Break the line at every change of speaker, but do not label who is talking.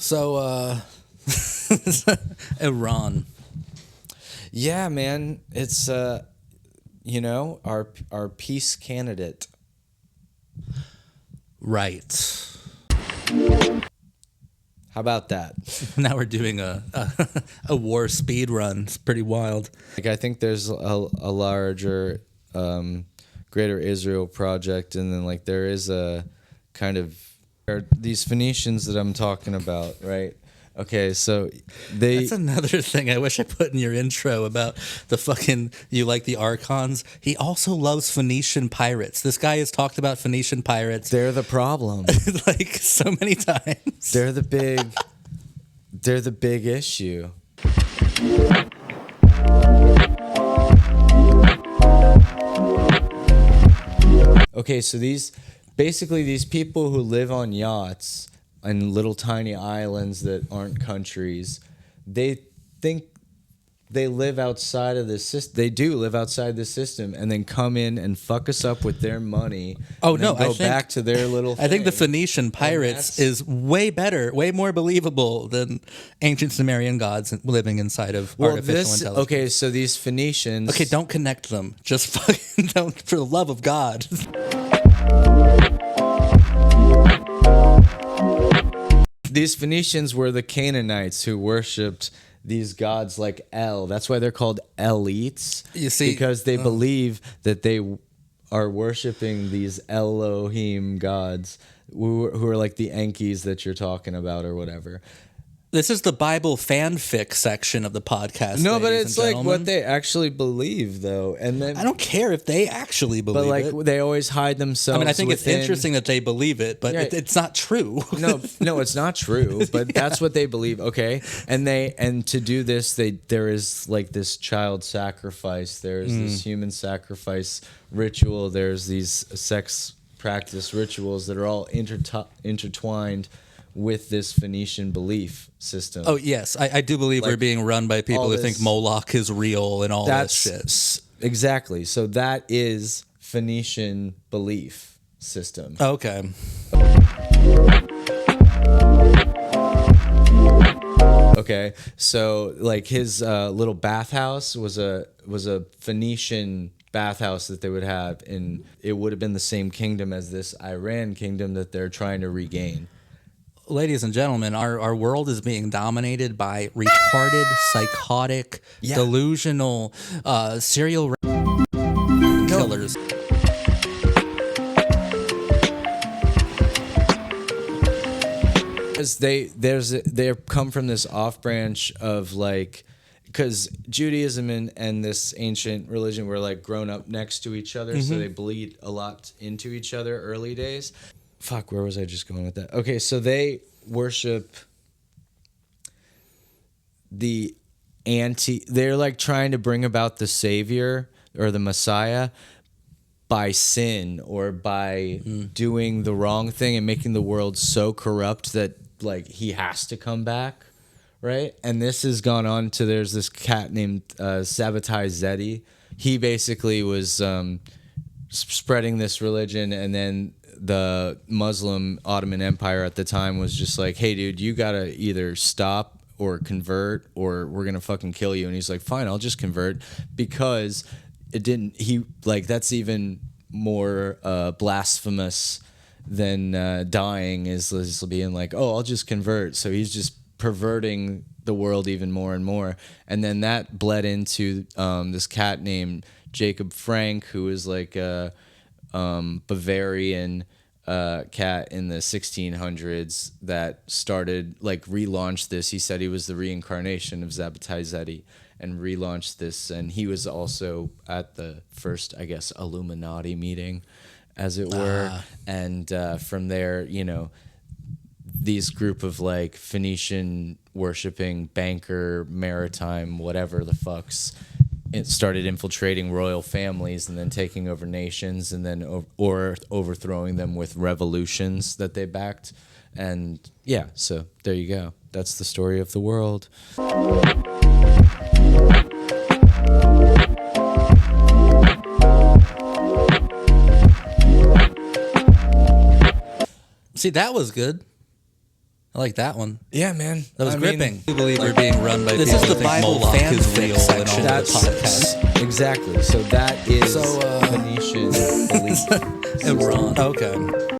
So, Iran.
Yeah, man. It's our peace candidate.
Right.
How about that?
Now we're doing a war speed run. It's pretty wild.
Like, I think there's a larger Greater Israel project, and then like there is a kind of these Phoenicians that I'm talking about, right? Okay, so
That's another thing I wish I put in your intro about the fucking, you like the Archons. He also loves Phoenician pirates. This guy has talked about Phoenician pirates.
They're the problem.
Like so many times.
They're the big issue. Okay, so these people who live on yachts and little tiny islands that aren't countries, they think they live outside of the system. They do live outside the system, and then come in and fuck us up with their money.
Oh
and
no!
then go back to their little.
I think the
thing.
Phoenician pirates is way better, way more believable than ancient Sumerian gods living inside of artificial intelligence.
Okay, so these Phoenicians.
Okay, don't connect them. Just fucking don't, for the love of God.
These Phoenicians were the Canaanites who worshipped these gods like El. That's why they're called Elites.
You see,
because they believe that they are worshiping these Elohim gods who are like the Enkis that you're talking about or whatever.
This is the Bible fanfic section of the podcast.
No, but it's like what they actually believe, though. And then
I don't care if they actually believe it.
But like they always hide themselves.
I mean, I think
within...
it's interesting that they believe it, but it's not true.
No, it's not true. But that's what they believe. Okay, and to do this, there is like this child sacrifice. There's this human sacrifice ritual. There's these sex practice rituals that are all intertwined with this Phoenician belief system.
Oh, yes. I do believe we're being run by people who think Moloch is real and all that shit.
Exactly. So that is Phoenician belief system.
Okay.
Okay. So like his little bathhouse was a Phoenician bathhouse that they would have, and it would have been the same kingdom as this Iran kingdom that they're trying to regain.
Ladies and gentlemen, our world is being dominated by retarded, psychotic, delusional, serial killers.
They come from this off branch of like, because Judaism and this ancient religion were like grown up next to each other, so they bleed a lot into each other early days. Fuck, where was I just going with that? Okay, so they worship they're like trying to bring about the Savior or the Messiah by sin or by doing the wrong thing and making the world so corrupt that like he has to come back, right? And this has gone on to, there's this cat named Sabbatai Zetti. He basically was spreading this religion, and then the Muslim Ottoman Empire at the time was just like, hey, dude, you got to either stop or convert or we're going to fucking kill you. And he's like, fine, I'll just convert, because that's even more blasphemous than dying is being like, oh, I'll just convert. So he's just perverting the world even more and more. And then that bled into this cat named Jacob Frank, who is like a Bavarian cat in the 1600s that started, like, relaunched this. He said he was the reincarnation of Sabbatai Zetti and relaunched this. And he was also at the first, I guess, Illuminati meeting, as it were. And from there, these group of like Phoenician worshipping banker, maritime, whatever the fucks, it started infiltrating royal families and then taking over nations, and then or overthrowing them with revolutions that they backed. And yeah, so there you go. That's the story of the world.
See, that was good. I like that one.
Yeah, man.
That was
I mean,
gripping. We believe we're being run by this people is who
the
think
Bible
Moloch is
fanfic
real and all
section.
the
That's
podcast.
exactly. So that is Phoenician belief.
Iran. Okay.